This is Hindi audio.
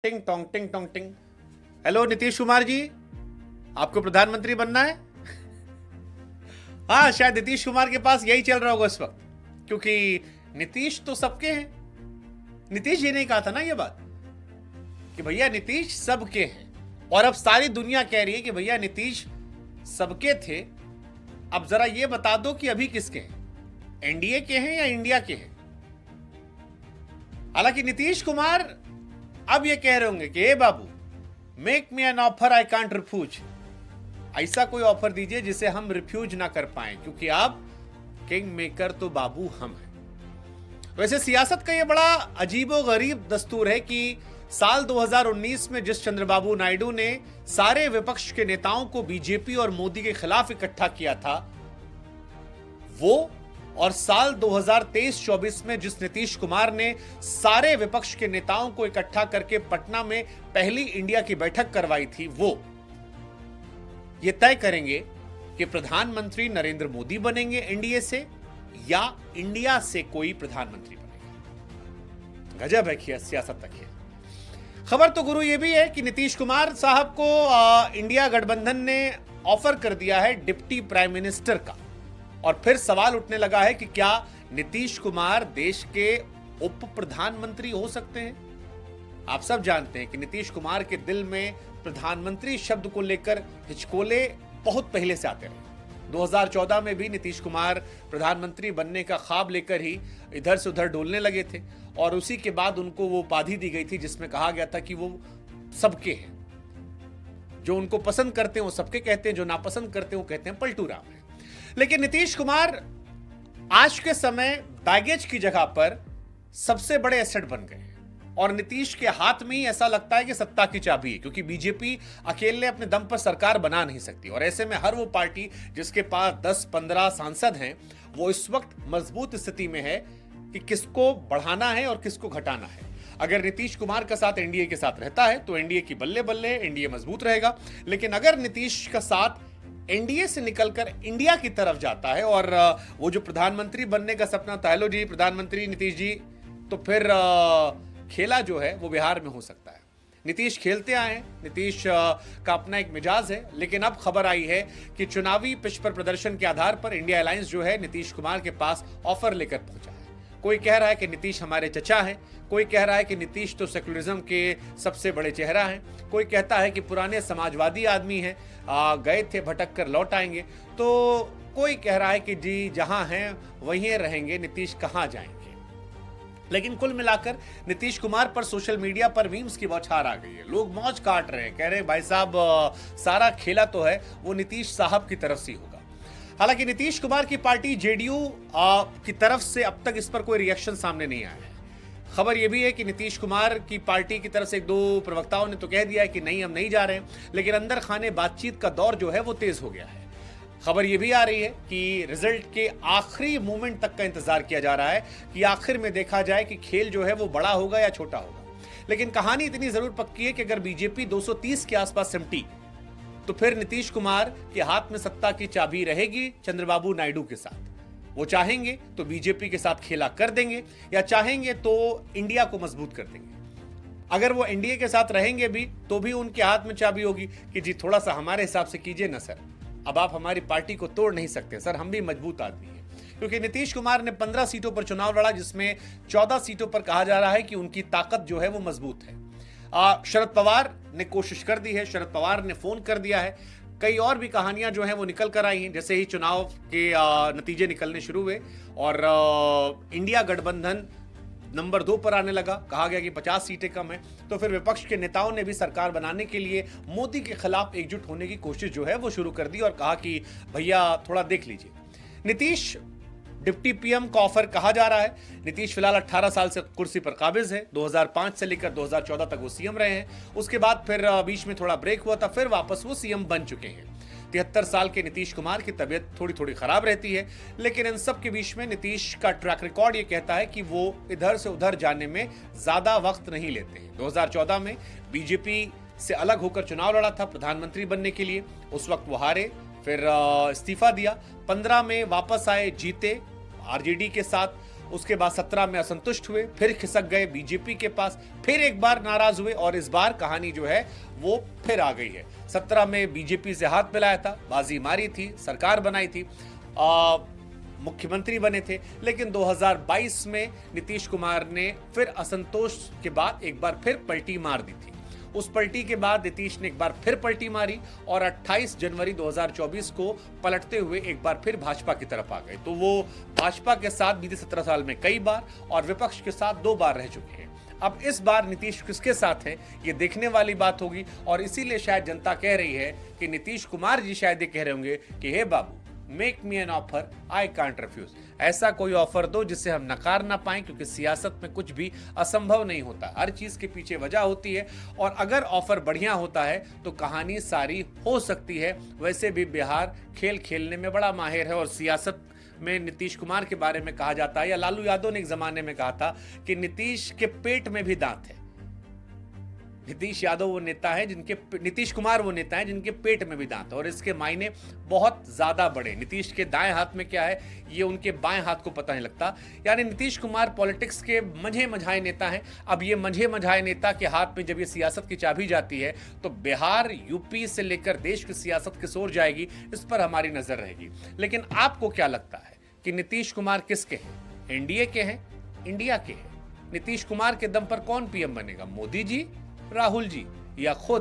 टिंग टोंग टिंग टोंग टिंग। हेलो नीतीश कुमार जी, आपको प्रधानमंत्री बनना है? हाँ, शायद नीतीश कुमार के पास यही चल रहा होगा इस वक्त, क्योंकि नीतीश तो सबके हैं। नीतीश जी ने कहा था ना ये बात कि भैया नीतीश सबके हैं, और अब सारी दुनिया कह रही है कि भैया नीतीश सबके थे। अब जरा ये बता दो कि अभी किसके हैं, एनडीए के हैं या इंडिया के हैं? हालांकि नीतीश कुमार अब ये कह रहे होंगे कि ए बाबू, make me an offer I can't refuse. ऐसा कोई ऑफर दीजिए जिसे हम रिफ्यूज ना कर पाए, क्योंकि आप किंग मेकर तो बाबू हम हैं। वैसे सियासत का ये बड़ा अजीबो गरीब दस्तूर है कि साल 2019 में जिस चंद्रबाबू नायडू ने सारे विपक्ष के नेताओं को बीजेपी और मोदी के खिलाफ इकट्ठा किया था, वो और साल 2023-24 में जिस नीतीश कुमार ने सारे विपक्ष के नेताओं को इकट्ठा करके पटना में पहली इंडिया की बैठक करवाई थी, वो ये तय करेंगे कि प्रधानमंत्री नरेंद्र मोदी बनेंगे एनडीए से या इंडिया से कोई प्रधानमंत्री बनेगा। गजब है सियासत तक है। खबर तो गुरु ये भी है कि नीतीश कुमार साहब को इंडिया गठबंधन ने ऑफर कर दिया है डिप्टी प्राइम मिनिस्टर का, और फिर सवाल उठने लगा है कि क्या नीतीश कुमार देश के उप प्रधानमंत्री हो सकते हैं? आप सब जानते हैं कि नीतीश कुमार के दिल में प्रधानमंत्री शब्द को लेकर हिचकोले बहुत पहले से आते रहे। 2014 में भी नीतीश कुमार प्रधानमंत्री बनने का ख्वाब लेकर ही इधर से उधर डोलने लगे थे, और उसी के बाद उनको वो उपाधि दी गई थी जिसमें कहा गया था कि वो सबके हैं। जो उनको पसंद करते हैं वो सबके कहते हैं, जो नापसंद करते हैं वो कहते हैं पलटू राम है। लेकिन नीतीश कुमार आज के समय बैगेज की जगह पर सबसे बड़े एसेट बन गए हैं, और नीतीश के हाथ में ही ऐसा लगता है कि सत्ता की चाबी है, क्योंकि बीजेपी अकेले अपने दम पर सरकार बना नहीं सकती, और ऐसे में हर वो पार्टी जिसके पास 10-15 सांसद हैं वो इस वक्त मजबूत स्थिति में है कि किसको बढ़ाना है और किसको घटाना है। अगर नीतीश कुमार का साथ एनडीए के साथ रहता है तो एनडीए की बल्ले बल्ले, एनडीए मजबूत रहेगा। लेकिन अगर नीतीश का साथ एनडीए से निकलकर इंडिया की तरफ जाता है और वो जो प्रधानमंत्री बनने का सपना था, हेलो जी प्रधानमंत्री नीतीश जी, तो फिर खेला जो है वो बिहार में हो सकता है। नीतीश खेलते आए हैं, नीतीश का अपना एक मिजाज है, लेकिन अब खबर आई है कि चुनावी पिच पर प्रदर्शन के आधार पर इंडिया अलायंस जो है नीतीश कुमार के पास ऑफर लेकर पहुंचा है। कोई कह रहा है कि नीतीश हमारे चचा हैं, कोई कह रहा है कि नीतीश तो सेकुलरिज्म के सबसे बड़े चेहरा हैं, कोई कहता है कि पुराने समाजवादी आदमी हैं, गए थे भटक कर लौट आएंगे, तो कोई कह रहा है कि जी जहां हैं वहीं रहेंगे, नीतीश कहां जाएंगे। लेकिन कुल मिलाकर नीतीश कुमार पर सोशल मीडिया पर मीम्स की बौछार आ गई है। लोग मौज काट रहे हैं, कह रहे हैं भाई साहब सारा खेला तो है वो नीतीश साहब की तरफ से होगा। हालांकि नीतीश कुमार की पार्टी जेडीयू की तरफ से अब तक इस पर कोई रिएक्शन सामने नहीं आया है। खबर यह भी है कि नीतीश कुमार की पार्टी की तरफ से एक दो प्रवक्ताओं ने तो कह दिया है कि नहीं हम नहीं जा रहे हैं, लेकिन अंदर खाने बातचीत का दौर जो है वो तेज हो गया है। खबर यह भी आ रही है कि रिजल्ट के आखिरी मोमेंट तक का इंतजार किया जा रहा है कि आखिर में देखा जाए कि खेल जो है वो बड़ा होगा या छोटा होगा। लेकिन कहानी इतनी जरूर पक्की है कि अगर बीजेपी 230 के आसपास सिमटी तो फिर नीतीश कुमार के हाथ में सत्ता की चाबी रहेगी चंद्रबाबू नायडू के साथ। वो चाहेंगे तो बीजेपी के साथ खेला कर देंगे, या चाहेंगे तो इंडिया को मजबूत कर देंगे। अगर वो एनडीए के साथ रहेंगे भी तो भी उनके हाथ में चाबी होगी कि जी थोड़ा सा हमारे हिसाब से कीजिए ना सर, अब आप हमारी पार्टी को तोड़ नहीं सकते सर, हम भी मजबूत आदमी हैं। क्योंकि नीतीश कुमार ने 15 सीटों पर चुनाव लड़ा, जिसमें 14 सीटों पर कहा जा रहा है कि उनकी ताकत जो है वो मजबूत है। शरद पवार ने कोशिश कर दी है, शरद पवार ने फोन कर दिया है, कई और भी कहानियां जो हैं वो निकल कर आई हैं। जैसे ही चुनाव के नतीजे निकलने शुरू हुए और इंडिया गठबंधन नंबर 2 पर आने लगा, कहा गया कि 50 सीटें कम है, तो फिर विपक्ष के नेताओं ने भी सरकार बनाने के लिए मोदी के खिलाफ एकजुट होने की कोशिश जो है वो शुरू कर दी और कहा कि भैया थोड़ा देख लीजिए। नीतीश डिप्टी पीएम का ऑफर कहा जा रहा है। नीतीश फिलहाल 18 साल से कुर्सी पर काबिज है, 2005 से लेकर 2014 तक वो सीएम रहे हैं। उसके बाद फिर बीच में थोड़ा ब्रेक हुआ था, फिर वापस वो सीएम बन चुके हैं। 73 साल के नीतीश कुमार की तबीयत थोड़ी थोड़ी खराब रहती है, लेकिन इन सब के बीच में नीतीश का ट्रैक रिकॉर्ड ये कहता है कि वो इधर से उधर जाने में ज्यादा वक्त नहीं लेते हैं। 2014 में बीजेपी से अलग होकर चुनाव लड़ा था प्रधानमंत्री बनने के लिए, उस वक्त वो हारे, फिर इस्तीफा दिया। 15 में वापस आए, जीते आरजेडी के साथ, उसके बाद 17 में असंतुष्ट हुए, फिर खिसक गए बीजेपी के पास, फिर एक बार नाराज हुए और इस बार कहानी जो है वो फिर आ गई है। 17 में बीजेपी से हाथ मिलाया था, बाजी मारी थी, सरकार बनाई थी, मुख्यमंत्री बने थे, लेकिन 2022 में नीतीश कुमार ने फिर असंतोष के बाद एक बार फिर पलटी मार दी थी। उस पलटी के बाद नीतीश ने एक बार फिर पलटी मारी और 28 जनवरी 2024 को पलटते हुए एक बार फिर भाजपा की तरफ आ गए। तो वो भाजपा के साथ बीते 17 साल में कई बार और विपक्ष के साथ 2 बार रह चुके हैं। अब इस बार नीतीश किसके साथ है ये देखने वाली बात होगी और इसीलिए शायद जनता कह रही है कि नीतीश कुमार जी शायद ये कह रहे होंगे कि हे बाबू, make me an offer, I can't refuse. ऐसा कोई ऑफर दो जिसे हम नकार ना पाएं, क्योंकि सियासत में कुछ भी असंभव नहीं होता, हर चीज के पीछे वजह होती है और अगर ऑफर बढ़िया होता है तो कहानी सारी हो सकती है। वैसे भी बिहार खेल खेलने में बड़ा माहिर है और सियासत में नीतीश कुमार के बारे में कहा जाता है, या लालू यादव ने एक जमाने में कहा था कि नीतीश के पेट में भी दांत है। नीतीश यादव वो नेता है जिनके, नीतीश कुमार वो नेता है जिनके पेट में भी दांत है और इसके मायने बहुत ज्यादा बड़े। नीतीश के दाएं हाथ में क्या है ये उनके बाएं हाथ को पता नहीं लगता। यानी नीतीश कुमार पॉलिटिक्स के मंझे मझाए नेता हैं। अब ये मंझे मझाए नेता के हाथ में जब ये सियासत की चाबी जाती है तो बिहार, यूपी से लेकर देश की सियासत किस ओर जाएगी, इस पर हमारी नजर रहेगी। लेकिन आपको क्या लगता है कि नीतीश कुमार किसके हैं? एनडीए के हैं, इंडिया के हैं? नीतीश कुमार के दम पर कौन पीएम बनेगा? मोदी जी, राहुल जी या खुद